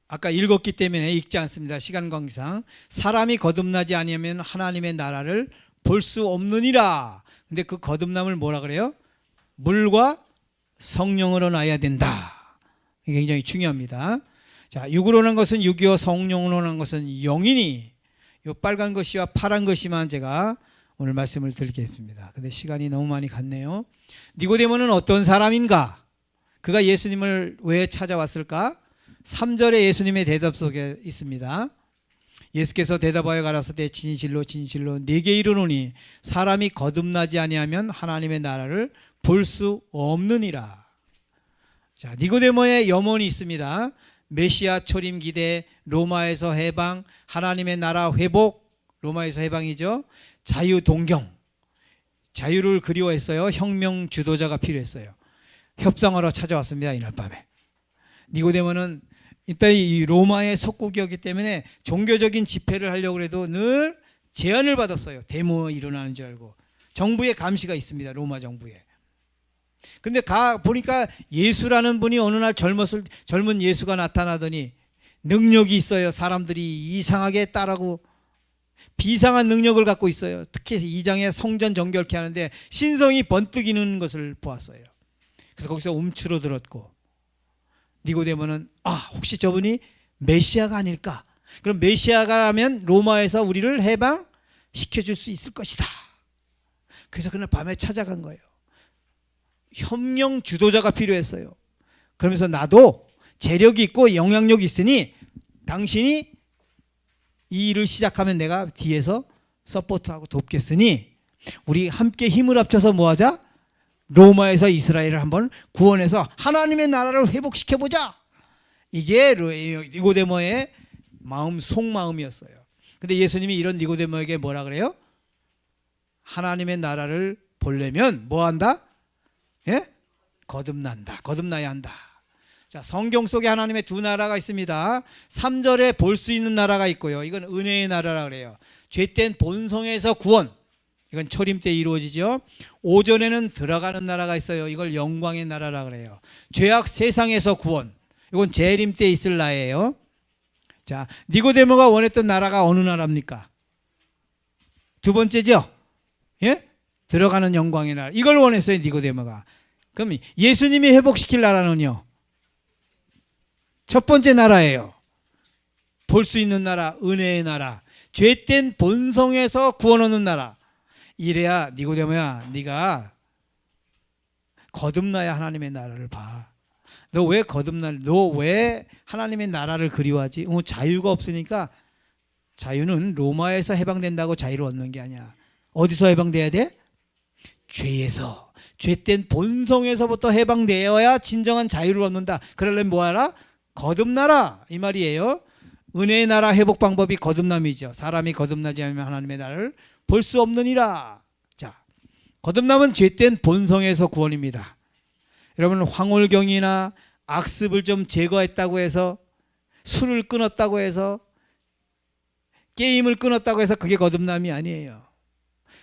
Speaker 1: 아까 읽었기 때문에 읽지 않습니다. 시간 관계상. 사람이 거듭나지 아니하면 하나님의 나라를 볼 수 없느니라. 근데 그 거듭남을 뭐라 그래요? 물과 성령으로 나야 된다. 이게 굉장히 중요합니다. 자, 육으로 난 것은 육이요 성령으로 난 것은 영이니, 요 빨간 것이와 파란 것이만 제가 오늘 말씀을 드리겠습니다. 근데 시간이 너무 많이 갔네요. 니고데모는 어떤 사람인가? 그가 예수님을 왜 찾아왔을까? 3절에 예수님의 대답 속에 있습니다. 예수께서 대답하여 가라사대 진실로 진실로 네게 이르노니 사람이 거듭나지 아니하면 하나님의 나라를 볼 수 없느니라. 자, 니고데모의 염원이 있습니다. 메시아 초림 기대, 로마에서 해방, 하나님의 나라 회복, 로마에서 해방이죠. 자유 동경, 자유를 그리워했어요. 혁명 주도자가 필요했어요. 협상하러 찾아왔습니다. 이날 밤에. 니고데모는 이때 이 로마의 속국이었기 때문에 종교적인 집회를 하려고 해도 늘 제한을 받았어요. 데모 일어나는 줄 알고. 정부의 감시가 있습니다. 로마 정부에. 근데 보니까 예수라는 분이 어느 날 젊은 예수가 나타나더니 능력이 있어요. 사람들이 이상하게 따르고 비상한 능력을 갖고 있어요. 특히 2장에 성전 정결케 하는데 신성이 번뜩이는 것을 보았어요. 그래서 거기서 움츠러들었고, 니고데모는 혹시 저분이 메시아가 아닐까? 그럼 메시아가라면 로마에서 우리를 해방시켜줄 수 있을 것이다. 그래서 그날 밤에 찾아간 거예요. 혁명 주도자가 필요했어요. 그러면서 나도 재력이 있고 영향력이 있으니 당신이 이 일을 시작하면 내가 뒤에서 서포트하고 돕겠으니 우리 함께 힘을 합쳐서 뭐하자? 로마에서 이스라엘을 한번 구원해서 하나님의 나라를 회복시켜보자. 이게 니고데모의 마음, 속마음이었어요. 근데 예수님이 이런 니고데모에게 뭐라 그래요? 하나님의 나라를 보려면 뭐한다? 예? 거듭난다. 거듭나야 한다. 자, 성경 속에 하나님의 두 나라가 있습니다. 3절에 볼 수 있는 나라가 있고요. 이건 은혜의 나라라 그래요. 죄된 본성에서 구원. 이건 초림 때 이루어지죠. 오전에는 들어가는 나라가 있어요. 이걸 영광의 나라라 그래요. 죄악 세상에서 구원. 이건 재림 때 있을 나라예요. 자, 니고데모가 원했던 나라가 어느 나라입니까? 두 번째죠. 예? 들어가는 영광의 나라. 이걸 원했어요. 니고데모가. 그럼 예수님이 회복시킬 나라는요? 첫 번째 나라예요. 볼 수 있는 나라, 은혜의 나라. 죄된 본성에서 구원 얻는 나라. 이래야 니고데모야, 네가 거듭나야 하나님의 나라를 봐. 너 왜 너 왜 하나님의 나라를 그리워하지? 자유가 없으니까. 자유는 로마에서 해방된다고 자유를 얻는 게 아니야. 어디서 해방돼야 돼? 죄에서. 죄된 본성에서부터 해방되어야 진정한 자유를 얻는다. 그러려면 뭐하라? 거듭나라, 이 말이에요. 은혜의 나라 회복 방법이 거듭남이죠. 사람이 거듭나지 않으면 하나님의 나라를 볼 수 없느니라. 자, 거듭남은 죄된 본성에서 구원입니다. 여러분, 황홀경이나 악습을 좀 제거했다고 해서, 술을 끊었다고 해서, 게임을 끊었다고 해서 그게 거듭남이 아니에요.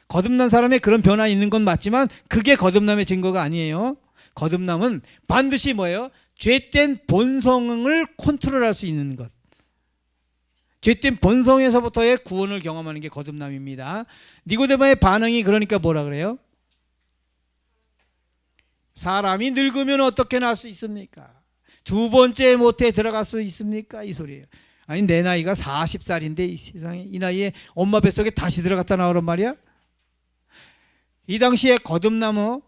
Speaker 1: 거듭난 사람의 그런 변화 있는 건 맞지만 그게 거듭남의 증거가 아니에요. 거듭남은 반드시 뭐예요? 죄된 본성을 컨트롤할 수 있는 것. 죄된 본성에서부터의 구원을 경험하는 게 거듭남입니다. 니고데모의 반응이 그러니까 뭐라 그래요? 사람이 늙으면 어떻게 날 수 있습니까? 두 번째 모태에 들어갈 수 있습니까? 이 소리예요. 아니, 내 나이가 40살인데 이 세상에 이 나이에 엄마 뱃속에 다시 들어갔다 나오란 말이야? 이 당시에 거듭남은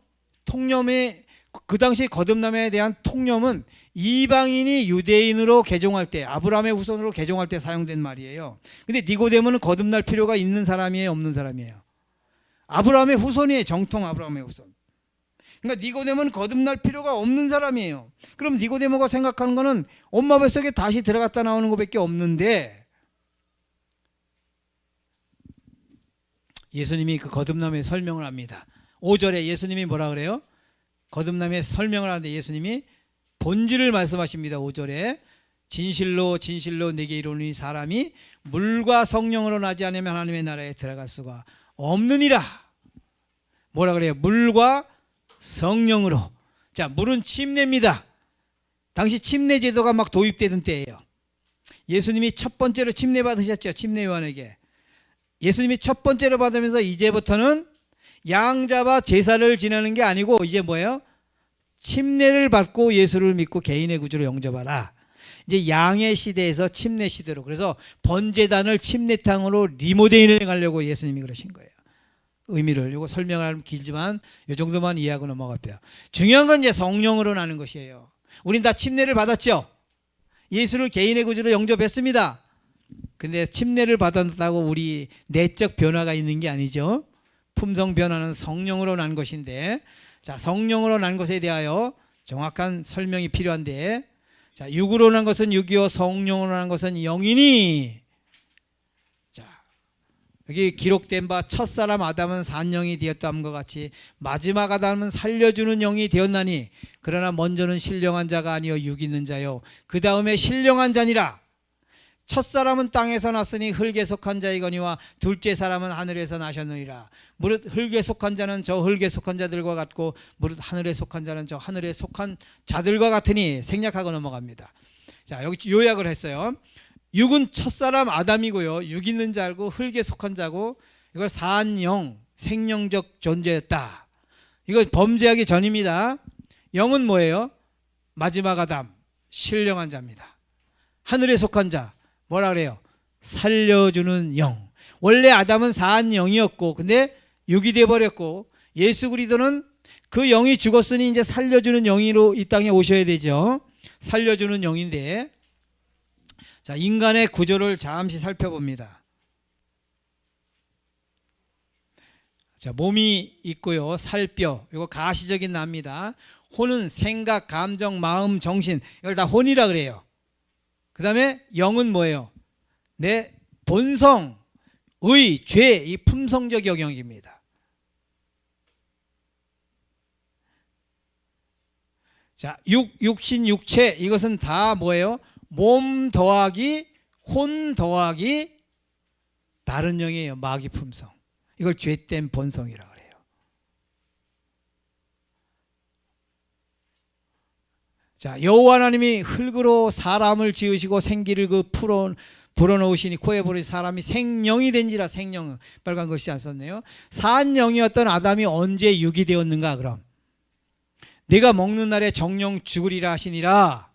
Speaker 1: 그 당시 거듭남에 대한 통념은 이방인이 유대인으로 개종할 때, 아브라함의 후손으로 개종할 때 사용된 말이에요. 근데 니고데모는 거듭날 필요가 있는 사람이에요, 없는 사람이에요? 아브라함의 후손이에요. 정통 아브라함의 후손. 그러니까 니고데모는 거듭날 필요가 없는 사람이에요. 그럼 니고데모가 생각하는 거는 엄마 뱃속에 다시 들어갔다 나오는 것밖에 없는데, 예수님이 그 거듭남의 설명을 합니다. 5절에 예수님이 뭐라 그래요? 거듭남의 설명을 하는데 예수님이 본질을 말씀하십니다. 5절에 진실로 진실로 내게 이르노니 사람이 물과 성령으로 나지 않으면 하나님의 나라에 들어갈 수가 없느니라. 뭐라 그래요? 물과 성령으로. 자, 물은 침례입니다. 당시 침례 제도가 막 도입되던 때예요. 예수님이 첫 번째로 침례 받으셨죠. 침례 요한에게. 예수님이 첫 번째로 받으면서 이제부터는 양 잡아 제사를 지내는 게 아니고 이제 뭐예요? 침례를 받고 예수를 믿고 개인의 구주로 영접하라. 이제 양의 시대에서 침례 시대로. 그래서 번제단을 침례탕으로 리모델링 하려고 예수님이 그러신 거예요. 의미를. 이거 설명하면 길지만 이 정도만 이해하고 넘어갈게요. 중요한 건 이제 성령으로 나는 것이에요. 우린 다 침례를 받았죠. 예수를 개인의 구주로 영접했습니다. 근데 침례를 받았다고 우리 내적 변화가 있는 게 아니죠. 품성 변화는 성령으로 난 것인데, 자, 성령으로 난 것에 대하여 정확한 설명이 필요한데, 자, 육으로 난 것은 육이요 성령으로 난 것은 영이니. 자, 여기 기록된 바 첫사람 아담은 산영이 되었다함과 같이 마지막 아담은 살려주는 영이 되었나니, 그러나 먼저는 신령한 자가 아니요 육 있는 자요 그 다음에 신령한 자니라. 첫사람은 땅에서 났으니 흙에 속한 자이거니와 둘째 사람은 하늘에서 나셨느니라. 무릇 흙에 속한 자는 저 흙에 속한 자들과 같고 무릇 하늘에 속한 자는 저 하늘에 속한 자들과 같으니. 생략하고 넘어갑니다. 자, 여기 요약을 했어요. 육은 첫사람 아담이고요, 육 있는 자고 흙에 속한 자고, 이걸 산영, 생명적 존재였다. 이거 범죄하기 전입니다. 영은 뭐예요? 마지막 아담, 신령한 자입니다. 하늘에 속한 자, 뭐라 그래요? 살려주는 영. 원래 아담은 산영이었고 근데 육이 되어버렸고, 예수 그리스도는 그 영이 죽었으니 이제 살려주는 영으로 이 땅에 오셔야 되죠. 살려주는 영인데, 자, 인간의 구조를 잠시 살펴봅니다. 자, 몸이 있고요, 살뼈, 이거 가시적인 납니다. 혼은 생각, 감정, 마음, 정신, 이걸 다 혼이라 그래요. 그 다음에 영은 뭐예요? 내 본성, 의, 죄, 이 품성적 영역입니다. 자, 육신, 육체, 이것은 다 뭐예요? 몸 더하기 혼 더하기 다른 영이에요. 마귀 품성. 이걸 죄된 본성이라고 그래요. 자, 여호와 하나님이 흙으로 사람을 지으시고 생기를 그 불어넣으시니 코에 부르시 사람이 생령이 된지라. 생령, 빨간 글씨 안 썼네요. 산영이었던 아담이 언제 육이 되었는가? 그럼 내가 먹는 날에 정령 죽으리라 하시니라.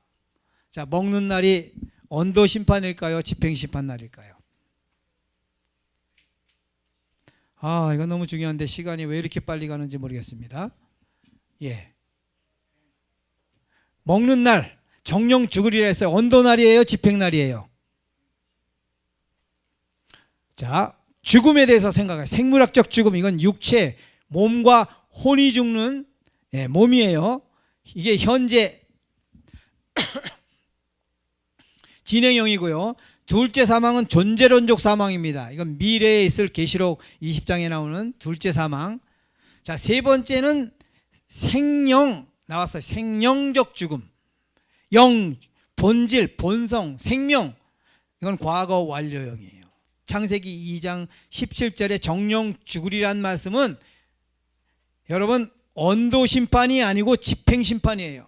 Speaker 1: 자, 먹는 날이 언도 심판일까요? 집행 심판 날일까요? 아, 이거 너무 중요한데 시간이 왜 이렇게 빨리 가는지 모르겠습니다. 예, 먹는 날 정령 죽으리라 했어요. 언도 날이에요? 집행 날이에요? 자, 죽음에 대해서 생각해요. 생물학적 죽음, 이건 육체, 몸과 혼이 죽는 몸이에요. 이게 현재 진행형이고요. 둘째 사망은 존재론적 사망입니다. 이건 미래에 있을 계시록 20장에 나오는 둘째 사망. 자, 세 번째는 생령 나왔어요. 생령적 죽음. 영, 본질, 본성, 생명. 이건 과거 완료형이에요. 창세기 2장 17절에 정령 죽으리란 말씀은 여러분 언도 심판이 아니고 집행 심판이에요.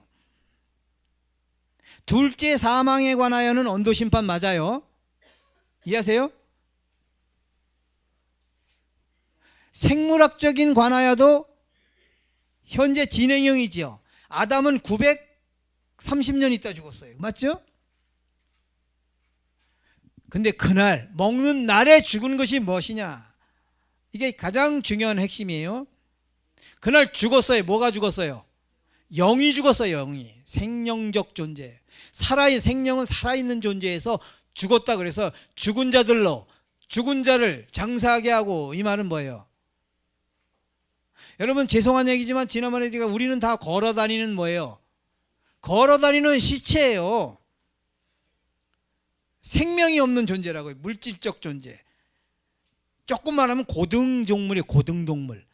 Speaker 1: 둘째 사망에 관하여는 언도 심판 맞아요. 이해하세요? 생물학적인 관하여도 현재 진행형이지요. 아담은 930년 있다 죽었어요. 맞죠? 근데 그날 먹는 날에 죽은 것이 무엇이냐? 이게 가장 중요한 핵심이에요. 그날 죽었어요. 뭐가 죽었어요? 영이 죽었어요. 영이. 생명적 존재. 생명은 살아있는 존재에서 죽었다. 그래서 죽은 자들로 죽은 자를 장사하게 하고, 이 말은 뭐예요? 여러분 죄송한 얘기지만 지난번에 제가 우리는 다 걸어다니는 뭐예요? 걸어다니는 시체예요. 생명이 없는 존재라고요. 물질적 존재. 조금 말하면 고등종물이에요. 고등동물.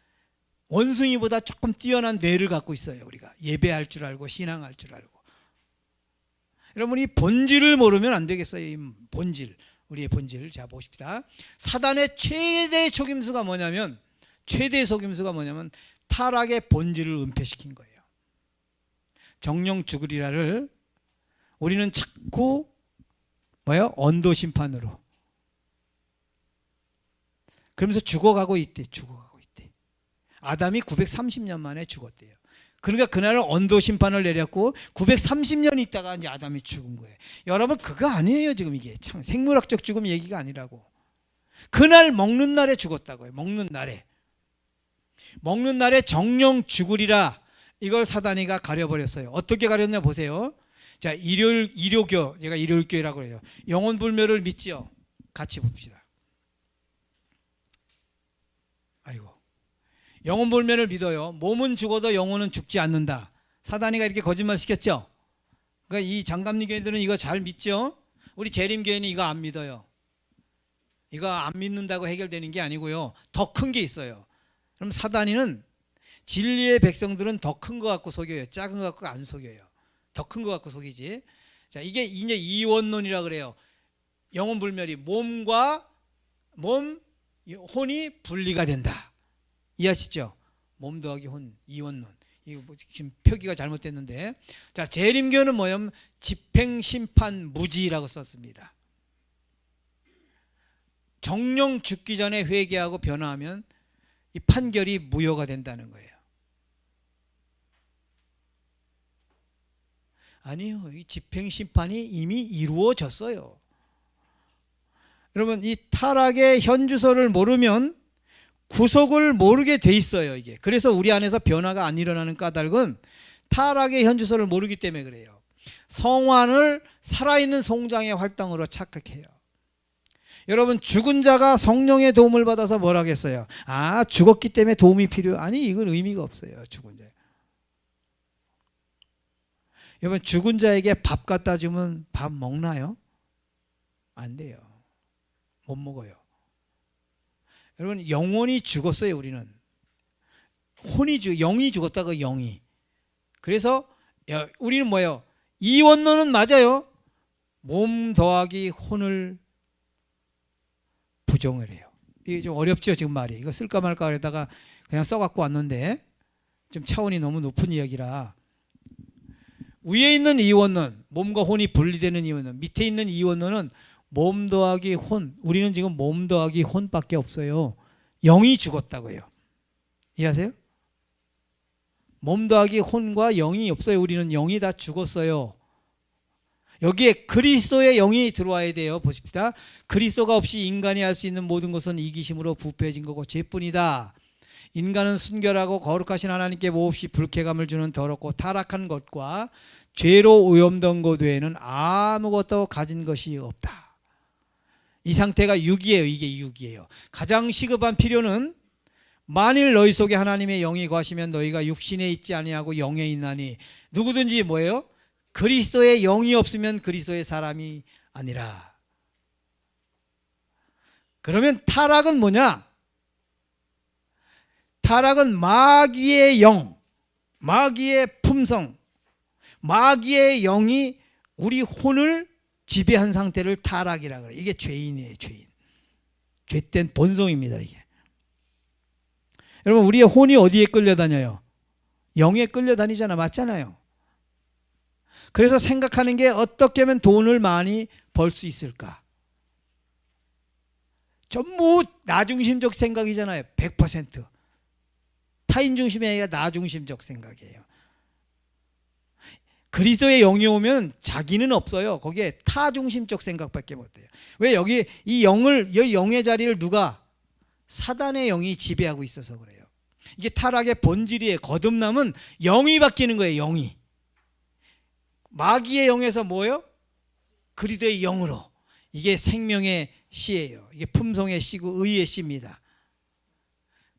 Speaker 1: 원숭이보다 조금 뛰어난 뇌를 갖고 있어요. 우리가 예배할 줄 알고 신앙할 줄 알고. 여러분 이 본질을 모르면 안 되겠어요. 이 본질, 우리의 본질. 자 보십시다. 사단의 최대 속임수가 뭐냐면 타락의 본질을 은폐시킨 거예요. 정령 죽으리라를 우리는 자꾸 뭐예요? 언도 심판으로. 그러면서 죽어가고 있대. 아담이 930년 만에 죽었대요. 그러니까 그날 언도 심판을 내렸고 930년 있다가 이제 아담이 죽은 거예요. 여러분 그거 아니에요. 지금 이게 참 생물학적 죽음 얘기가 아니라고. 그날 먹는 날에 죽었다고요. 먹는 날에 정령 죽으리라. 이걸 사단이가 가려버렸어요. 어떻게 가렸냐 보세요. 자, 일요교, 제가 일요일교회라고 해요. 영혼불멸을 믿지요. 같이 봅시다. 아이고, 영혼불멸을 믿어요. 몸은 죽어도 영혼은 죽지 않는다. 사단이가 이렇게 거짓말 시켰죠. 그러니까 이 장감리 교회들은 이거 잘 믿죠. 우리 재림교회는 이거 안 믿어요. 이거 안 믿는다고 해결되는 게 아니고요. 더 큰 게 있어요. 그럼 사단이는 진리의 백성들은 더 큰 거 갖고 속여요. 작은 거 갖고 안 속여요. 더 큰 거 갖고 속이지. 자, 이게 이제 이원론이라 그래요. 영혼불멸이 혼이 분리가 된다. 이해하시죠? 몸 더하기 혼, 이원론. 이거 지금 표기가 잘못됐는데. 자, 재림교는 뭐냐면 집행심판 무지라고 썼습니다. 정령 죽기 전에 회개하고 변화하면 이 판결이 무효가 된다는 거예요. 아니요. 이 집행심판이 이미 이루어졌어요. 여러분 이 타락의 현주소를 모르면 구속을 모르게 돼 있어요. 이게. 그래서 우리 안에서 변화가 안 일어나는 까닭은 타락의 현주소를 모르기 때문에 그래요. 성환을 살아있는 송장의 활동으로 착각해요. 여러분 죽은 자가 성령의 도움을 받아서 뭘 하겠어요? 아, 죽었기 때문에 도움이 필요해요. 아니, 이건 의미가 없어요. 죽은 자. 여러분 죽은 자에게 밥 갖다 주면 밥 먹나요? 안 돼요. 못 먹어요. 여러분 영혼이 죽었어요. 우리는 영이 죽었다고. 영이. 그래서 우리는 뭐예요? 이원론은 맞아요. 몸 더하기 혼을 부정을 해요. 이게 좀 어렵죠 지금 말이. 이거 쓸까 말까 그러다가 그냥 써갖고 왔는데 좀 차원이 너무 높은 이야기라. 위에 있는 이원론, 몸과 혼이 분리되는 이원론, 밑에 있는 이원론은 몸 더하기 혼. 우리는 지금 몸 더하기 혼밖에 없어요. 영이 죽었다고요. 이해하세요? 몸 더하기 혼과 영이 없어요. 우리는 영이 다 죽었어요. 여기에 그리스도의 영이 들어와야 돼요. 보십시다. 그리스도가 없이 인간이 할 수 있는 모든 것은 이기심으로 부패해진 거고 죄뿐이다. 인간은 순결하고 거룩하신 하나님께 몹시 불쾌감을 주는 더럽고 타락한 것과 죄로 오염된 것 외에는 아무것도 가진 것이 없다. 이 상태가 육이에요. 이게 육이에요. 가장 시급한 필요는 만일 너희 속에 하나님의 영이 거하시면 너희가 육신에 있지 아니하고 영에 있나니. 누구든지 뭐예요? 그리스도의 영이 없으면 그리스도의 사람이 아니라. 그러면 타락은 뭐냐? 타락은 마귀의 영, 마귀의 품성, 마귀의 영이 우리 혼을 지배한 상태를 타락이라 그래요. 이게 죄인이에요. 죄인. 죄된 본성입니다. 이게. 여러분 우리의 혼이 어디에 끌려다녀요? 영에 끌려다니잖아. 맞잖아요. 그래서 생각하는 게 어떻게 하면 돈을 많이 벌 수 있을까? 전부 나중심적 생각이잖아요. 100%. 타인 중심이 아니라 나중심적 생각이에요. 그리스도의 영이 오면 자기는 없어요. 거기에 타중심적 생각밖에 못해요. 왜 여기 이 영의 자리를 누가? 사단의 영이 지배하고 있어서 그래요. 이게 타락의 본질이에요. 거듭남은 영이 바뀌는 거예요. 영이. 마귀의 영에서 뭐예요? 그리스도의 영으로. 이게 생명의 씨예요. 이게 품성의 씨고 의의 씨입니다.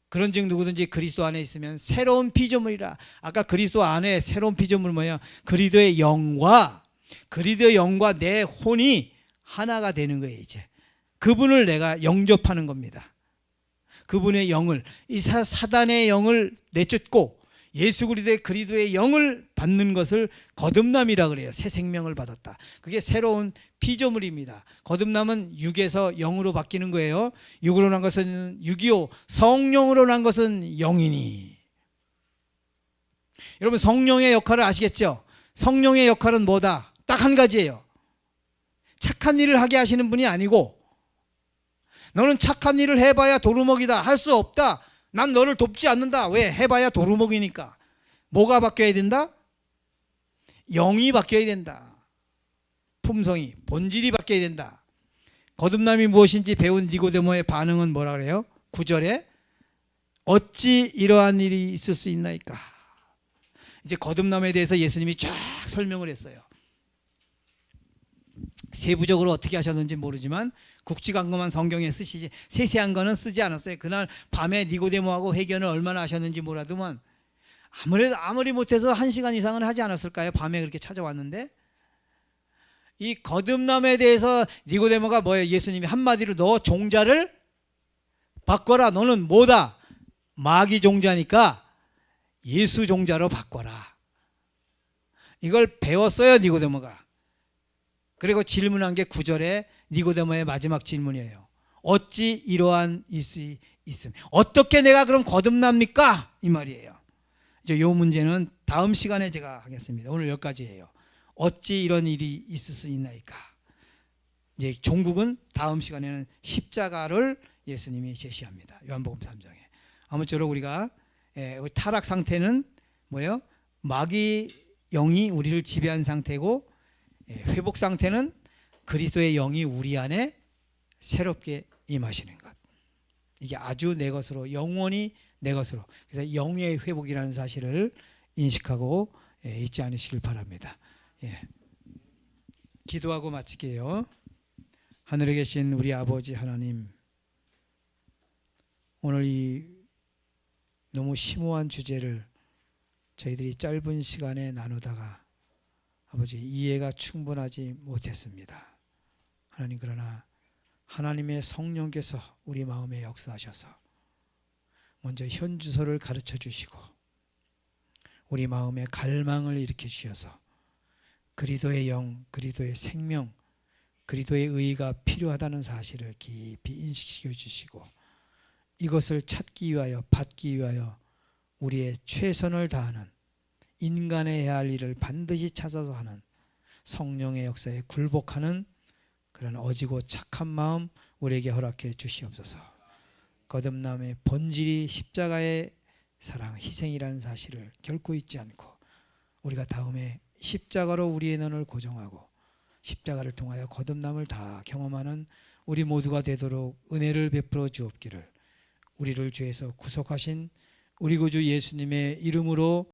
Speaker 1: 그런즉 누구든지 그리스도 안에 있으면 새로운 피조물이라. 아까 그리스도 안에 새로운 피조물은 뭐야? 그리스도의 영과 내 혼이 하나가 되는 거예요. 이제 그분을 내가 영접하는 겁니다. 그분의 영을, 이 사단의 영을 내쫓고 예수 그리스도의 영을 받는 것을 거듭남이라 그래요. 새 생명을 받았다. 그게 새로운 피조물입니다. 거듭남은 육에서 영으로 바뀌는 거예요. 육으로 난 것은 육이요 성령으로 난 것은 영이니. 여러분 성령의 역할을 아시겠죠? 성령의 역할은 뭐다? 딱 한 가지예요. 착한 일을 하게 하시는 분이 아니고, 너는 착한 일을 해봐야 도루묵이다, 할 수 없다, 난 너를 돕지 않는다. 왜? 해봐야 도루묵이니까. 뭐가 바뀌어야 된다? 영이 바뀌어야 된다. 품성이, 본질이 바뀌어야 된다. 거듭남이 무엇인지 배운 니고데모의 반응은 뭐라 그래요? 9절에 어찌 이러한 일이 있을 수 있나이까. 이제 거듭남에 대해서 예수님이 쫙 설명을 했어요. 세부적으로 어떻게 하셨는지 모르지만 국지감금한 성경에 쓰시지 세세한 거는 쓰지 않았어요. 그날 밤에 니고데모하고 회견을 얼마나 하셨는지 몰라도만 아무리 못해서 1시간 이상은 하지 않았을까요? 밤에 그렇게 찾아왔는데, 이 거듭남에 대해서 니고데모가 뭐예요? 예수님이 한마디로 너 종자를 바꿔라. 너는 뭐다? 마귀 종자니까 예수 종자로 바꿔라. 이걸 배웠어요, 니고데모가. 그리고 질문한 게 9절에 니고데모의 마지막 질문이에요. 어찌 이러한 일이 있음? 어떻게 내가 그럼 거듭납니까? 이 말이에요. 이제 요 문제는 다음 시간에 제가 하겠습니다. 오늘 여기까지예요. 어찌 이런 일이 있을 수 있나이까? 이제 종국은 다음 시간에는 십자가를 예수님이 제시합니다. 요한복음 3장에. 아무쪼록 우리가 타락 상태는 뭐예요? 마귀 영이 우리를 지배한 상태고, 회복 상태는 그리스도의 영이 우리 안에 새롭게 임하시는 것. 이게 아주 내 것으로, 영원히 내 것으로. 그래서 영의 회복이라는 사실을 인식하고 잊지 않으시길 바랍니다. 기도하고 마칠게요. 하늘에 계신 우리 아버지 하나님, 오늘 이 너무 심오한 주제를 저희들이 짧은 시간에 나누다가 아버지 이해가 충분하지 못했습니다. 하나님, 그러나 하나님의 성령께서 우리 마음에 역사하셔서 먼저 현주소를 가르쳐 주시고 우리 마음에 갈망을 일으켜 주셔서 그리스도의 영, 그리스도의 생명, 그리스도의 의가 필요하다는 사실을 깊이 인식시켜 주시고 이것을 찾기 위하여, 받기 위하여 우리의 최선을 다하는, 인간의 해야 할 일을 반드시 찾아서 하는 성령의 역사에 굴복하는 그런 어지고 착한 마음 우리에게 허락해 주시옵소서. 거듭남의 본질이 십자가의 사랑, 희생이라는 사실을 결코 잊지 않고 우리가 다음에 십자가로 우리의 눈을 고정하고 십자가를 통하여 거듭남을 다 경험하는 우리 모두가 되도록 은혜를 베풀어 주옵기를 우리를 죄에서 구속하신 우리 구주 예수님의 이름으로